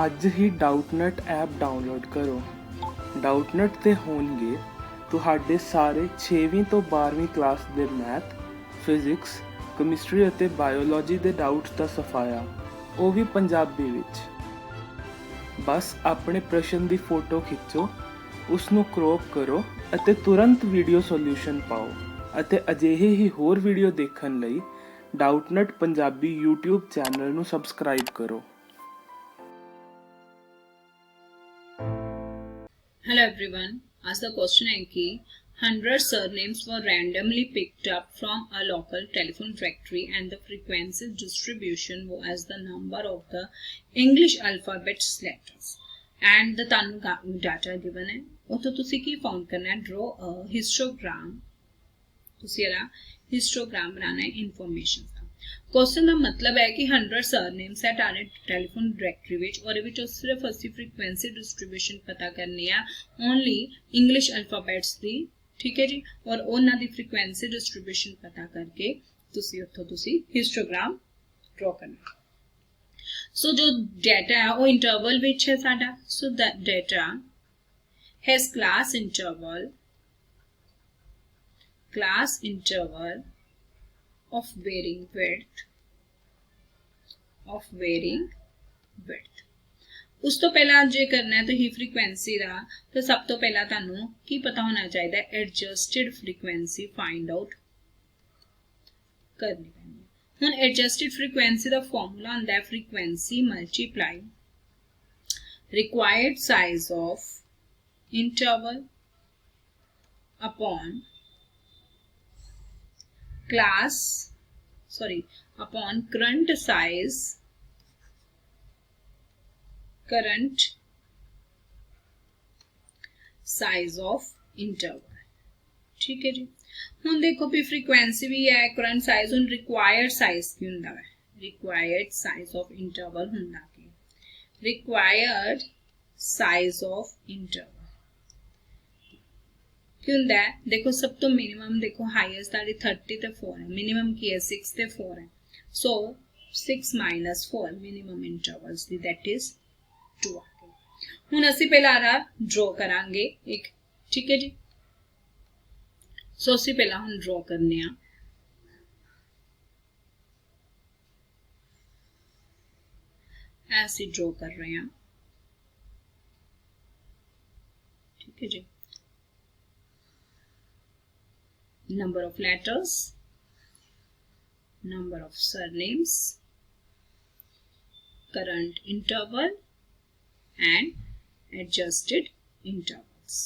ਅੱਜ ਹੀ Doubtnut app download ਕਰੋ। ਡਾਊਟਨਟ ਤੇ ਹੋਣਗੇ ਤੁਹਾਡੇ ਸਾਰੇ 6ਵੀਂ ਤੋਂ 12ਵੀਂ ਕਲਾਸ ਦੇ ਮੈਥ, ਫਿਜ਼ਿਕਸ, ਕੈਮਿਸਟਰੀ ਅਤੇ ਬਾਇਓਲੋਜੀ ਦੇ ਡਾਊਟਸ ਦਾ ਸਫਾਇਆ, ਉਹ ਵੀ ਪੰਜਾਬੀ ਵਿੱਚ। ਬਸ ਆਪਣੇ ਪ੍ਰਸ਼ਨ ਦੀ ਫੋਟੋ ਖਿੱਚੋ, ਉਸ ਨੂੰ ਕ੍ਰੌਪ ਕਰੋ ਅਤੇ ਤੁਰੰਤ ਵੀਡੀਓ ਸੋਲੂਸ਼ਨ ਪਾਓ। ਅਤੇ ਅਜਿਹੇ ਹੀ ਹੋਰ ਵੀਡੀਓ ਦੇਖਣ ਲਈ ਡਾਊਟਨਟ ਪੰਜਾਬੀ YouTube ਚੈਨਲ ਨੂੰ ਸਬਸਕ੍ਰਾਈਬ ਕਰੋ। Hello everyone. As the question है कि 100 surnames were randomly picked up from a local telephone directory and the frequency distribution was the number of the English alphabet letters and the तानु data given है उतो तुसी की found करना है draw a histogram तुसी यरा histogram बनाना है information का। क्वेश्चन का मतलब है कि 100 सरनेम्स है टारे टेलीफोन डायरेक्टरी विच और विच सिर्फ असि फ्रीक्वेंसी डिस्ट्रीब्यूशन पता करनी है ओनली इंग्लिश अल्फाबेट्स दी, ठीक है जी। और उन्हां दी फ्रीक्वेंसी डिस्ट्रीब्यूशन पता करके तुसी उत्थों तुसी हिस्टोग्राम ड्रॉ करना। सो जो डाटा है वो इंटरवल विच है साडा। So that data has class interval of varying width उस तो पहला जे करना है तो ही फ्रीक्वेंसी दा तो सब तो पहला तानू की पता होना चाहिए एडजस्टेड फ्रीक्वेंसी फाइंड आउट करनी पैनी। हुन एडजस्टेड फ्रीक्वेंसी दा फार्मूला हुंदा है frequency multiply required size of interval upon upon current size of interval, ठीक है जी। हुन देखो भी फ्रीक्वेंसी भी है करंट साइज हुन रिक्वायर्ड साइज की हुंदा है रिक्वायर्ड साइज ऑफ इंटरवल हुंदा की रिक्वायर्ड साइज ऑफ इंटरवल क्यों हुंदा है देखो सब तो मिनिमम देखो हाईएस्ट ताड़ी 30 ते 4 है, मिनिमम की है 6 ते 4 है। सो 6 - 4 minimum intervals the that is 2 आ गई। हुन ਅਸੀਂ ਪਹਿਲਾਂ ਆ ड्रॉ करांगे एक, ठीक है जी। सो ਅਸੀਂ ਪਹਿਲਾਂ ਹੁਣ ड्रॉ करने आ ऐसे ड्रॉ कर रहे हैं, ठीक है जी। Number of letters, number of surnames, current interval and adjusted intervals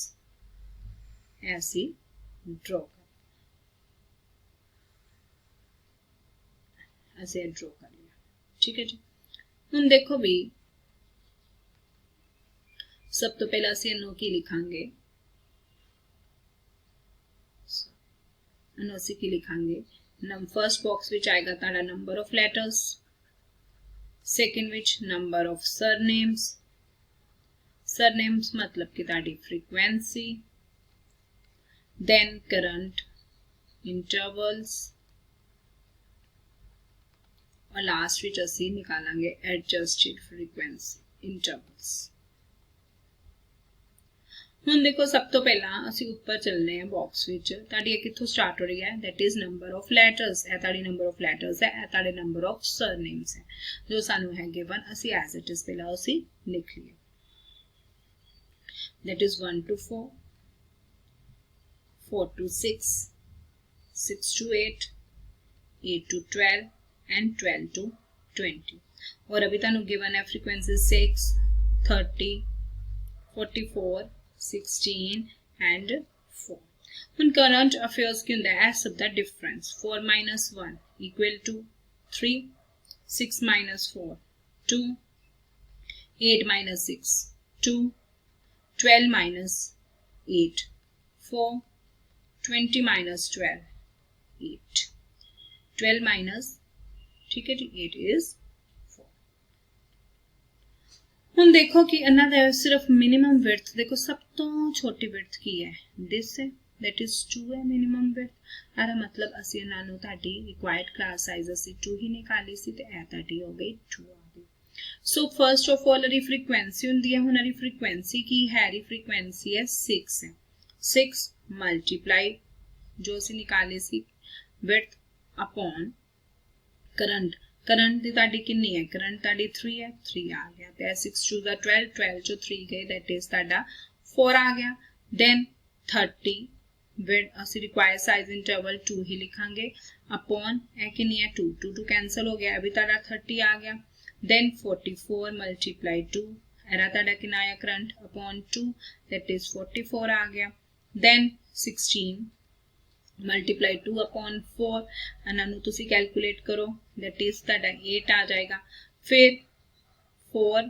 ऐसे ड्रॉ कर लिया, ठीक है जी। हुन देखो भी सब तो पहला असी इन्हों की लिखांगे की लिखांगे फर्स्ट बॉक्स विच आएगा ताड़ा number of letters, second which number of surnames मतलब कि ताड़ी फ्रीक्वेंसी, देन करंट इंटरवल्स और लास्ट विच असी निकालांगे एडजस्टेड फ्रीक्वेंसी इंटरवल्स। हुन देखो सब तो पहला असी ऊपर चलने हैं बॉक्स विच ताड़ी कित्थों स्टार्ट हो रही है that is number of letters है ताड़ी नंबर ऑफ लेटर्स है ताड़ी नंबर ऑफ सरनेम्स है जो सानू है गिवन असी एज इट इज पहला असी लिख लिया that is 1 to 4, 4 to 6, 6 to 8, 8 to 12 and 12 to 20। और अभी तानू गिवन है frequency 6, 30, 44, 16 and 4। When current affairs की होंदा है सब दा डिफरेंस 4 - 1 equal to 3, 6 - 4 2, 8 - 6 2, 12 - 8 4, 20 - 12 8, 12 - ठीक है जी 8 is 4। हुन देखो कि इन्हां दा सिर्फ मिनिमम विड्थ देखो सब तो छोटी विड्थ की है दिस है दैट इज 2 है मिनिमम विड्थ। आरा मतलब असी इन्हां नू ताड़ी रिक्वायर्ड क्लास साइज असी 2 ही निकाली सी ते ए ताड़ी हो गई 2 आ गई। So first of all Hari frequency होंगी है, हुण हरी फ्रीक्वेंसी की है, हरी फ्रीक्वेंसी है 6 है। 6 मल्टीप्लाई जो असी निकाले सी विड्थ अपॉन करंट, करंट दी ताड़ी कितनी है, करंट ताड़ी 3 है, 3 आ गया। ते 6 2 12, 12 जो 3 गए दैट इज ताड़ा 4 आ गया। देन 30 विद असी रिक्वायर साइज इंटरवल 2 ही लिखांगे अपॉन ए कितनी है 2, 2 2 कैंसल हो गया, अभी ताड़ा 30 आ गया। देन 44 मल्टीप्लाई 2 एरा ताड़ा कितना आया करंट अपॉन 2 दैट इज 44 आ गया। देन 16 मल्टीप्लाई 2 अपॉन 4 इन्हों तुसी कैलकुलेट करो दैट इज ताड़ा 8 आ जाएगा। फिर 4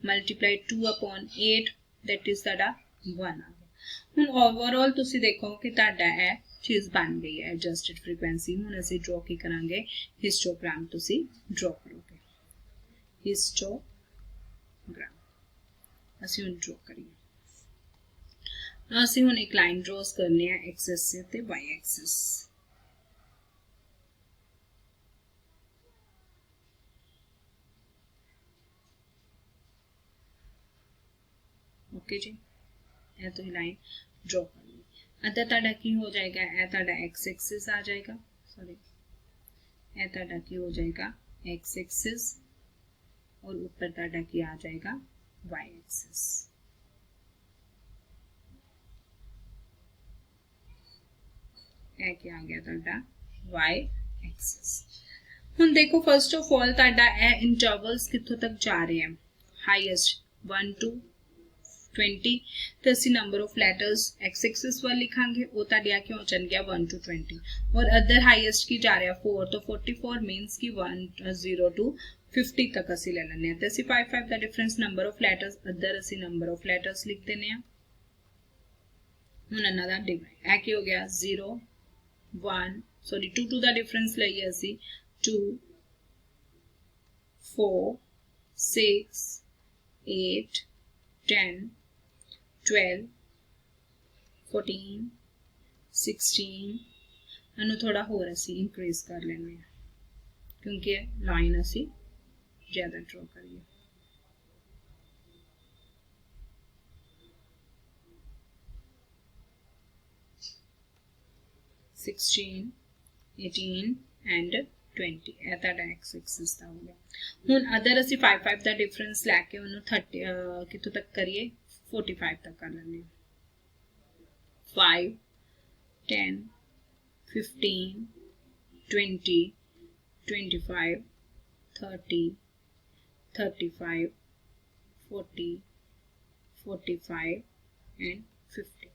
मल्टीप्लाई 2 अपॉन 8 दैट इज ताड़ा 1 आ गया। हुण ओवरऑल तुसी देखो कि ताड़ा है चीज बन गई है एडजस्टेड फ्रीक्वेंसी। हुण असी ड्रॉ की करांगे हिस्टोग्राम, तुसी ड्रॉ करोगे हिस्टोग्राम। असी हुण ड्रॉ करिए, ਅਸੀਂ ਹੁਣ ਇੱਕ ਲਾਈਨ ਡਰਾਸ ਕਰਨੀ ਹੈ ਐਕਸਿਸ से ਤੇ y एक्सिस। ओके जी, ਇਹ ਤੁਸੀਂ ਲਾਈਨ ਡਰਾ ਕਰਨੀ। ਅੱਧਾ ਤੁਹਾਡਾ ਕੀ ਹੋ ਜਾਏਗਾ, ਇਹ ਤੁਹਾਡਾ x एक्सिस आ जाएगा, सॉरी ਇਹ ਤੁਹਾਡਾ ਕੀ ਹੋ जाएगा x एक्सिस और ऊपर ਤੁਹਾਡਾ ਕੀ आ जाएगा y एक्सिस। क्या आ गया ताड़ा y एक्सिस। हुण देखो फर्स्ट ऑफ ऑल ताड़ा ए इंटरवल्स कित्थों तक जा रहे हैं, हाईएस्ट 1 to 20 ते असी number of letters x axis वाल लिखांगे, वो ताड़ा क्यों चल गया 1 to 20 और अदर हाईएस्ट की जा रहा 4 तो 44 मींस की 0 to 50 तक असी ले लेने हैं। ते असी 5 5 दा difference number of letters other असी नंबर ऑफ लैटर्स लिख देने हैं। हुण इन्हां दा डिवाइड ए की हो गया 0 1 सॉरी 2 2 दा डिफरेंस लईए असी 2 4 6 8 10 12 14 16 अनु थोड़ा होर असी इंक्रीज कर लेने हैं क्योंकि लाइन असी ज्यादा ड्रॉ करिए। सिक्सटीन 18 एंड 20 ਇਹ ਤੁਹਾਡਾ x एक्सिस ਦਾ ਹੋ ਗਿਆ। ਹੁਣ ਅਦਰ ਅਸੀਂ 5 5 ਦਾ ਡਿਫਰੈਂਸ ਲੈ ਕੇ ਉਹਨੂੰ 30 ਕਿੱਥੋਂ ਤੱਕ ਕਰੀਏ 45 ਤੱਕ ਕਰ ਲੈਂਦੇ ਹਾਂ। 5 10 15 20 25 30 35 40 45 एंड 50।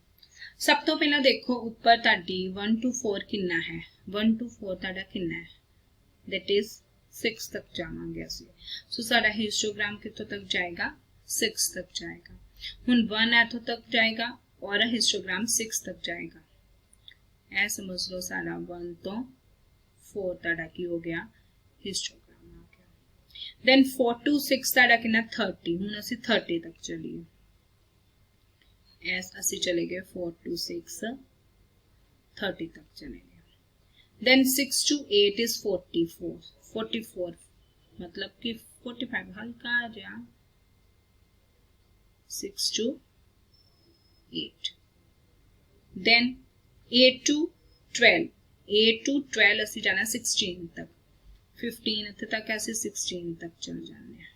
सब तो पहला देखो ऊपर ताड़ी 1 to 4 कितना है, 1 to 4 ताड़ा कितना है दैट इज 6 तक जावांगे असी। सो साडा हिस्टोग्राम कितों तक जाएगा 6 तक जाएगा। हुण 1 इथों तक जाएगा और हिस्टोग्राम 6 तक जाएगा। ऐ समझ लो साडा 1 तो 4 ताड़ा की हो गया हिस्टोग्राम आ गया। देन 4 to 6 ताड़ा कितना 30। हुण असी 30 तक चलिए, ऐस असी चले गए 4 to 6 30 तक चले गए। देन 6 to 8 is 44 मतलब कि 45 हल्का आ गया 6 to 8। देन 8 to 12 असी जाना 16 तक, 15 इत्थे तक ऐसे 16 तक चल जाने हैं।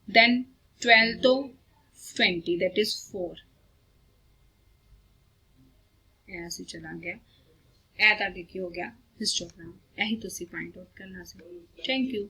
देन 12 तो 20 दैट इज 4 ऐसे चला गया। ए ताड़ी की हो गया हिस्टोग्राम। यही तुसी फाइंड आउट करना सी। Thank you.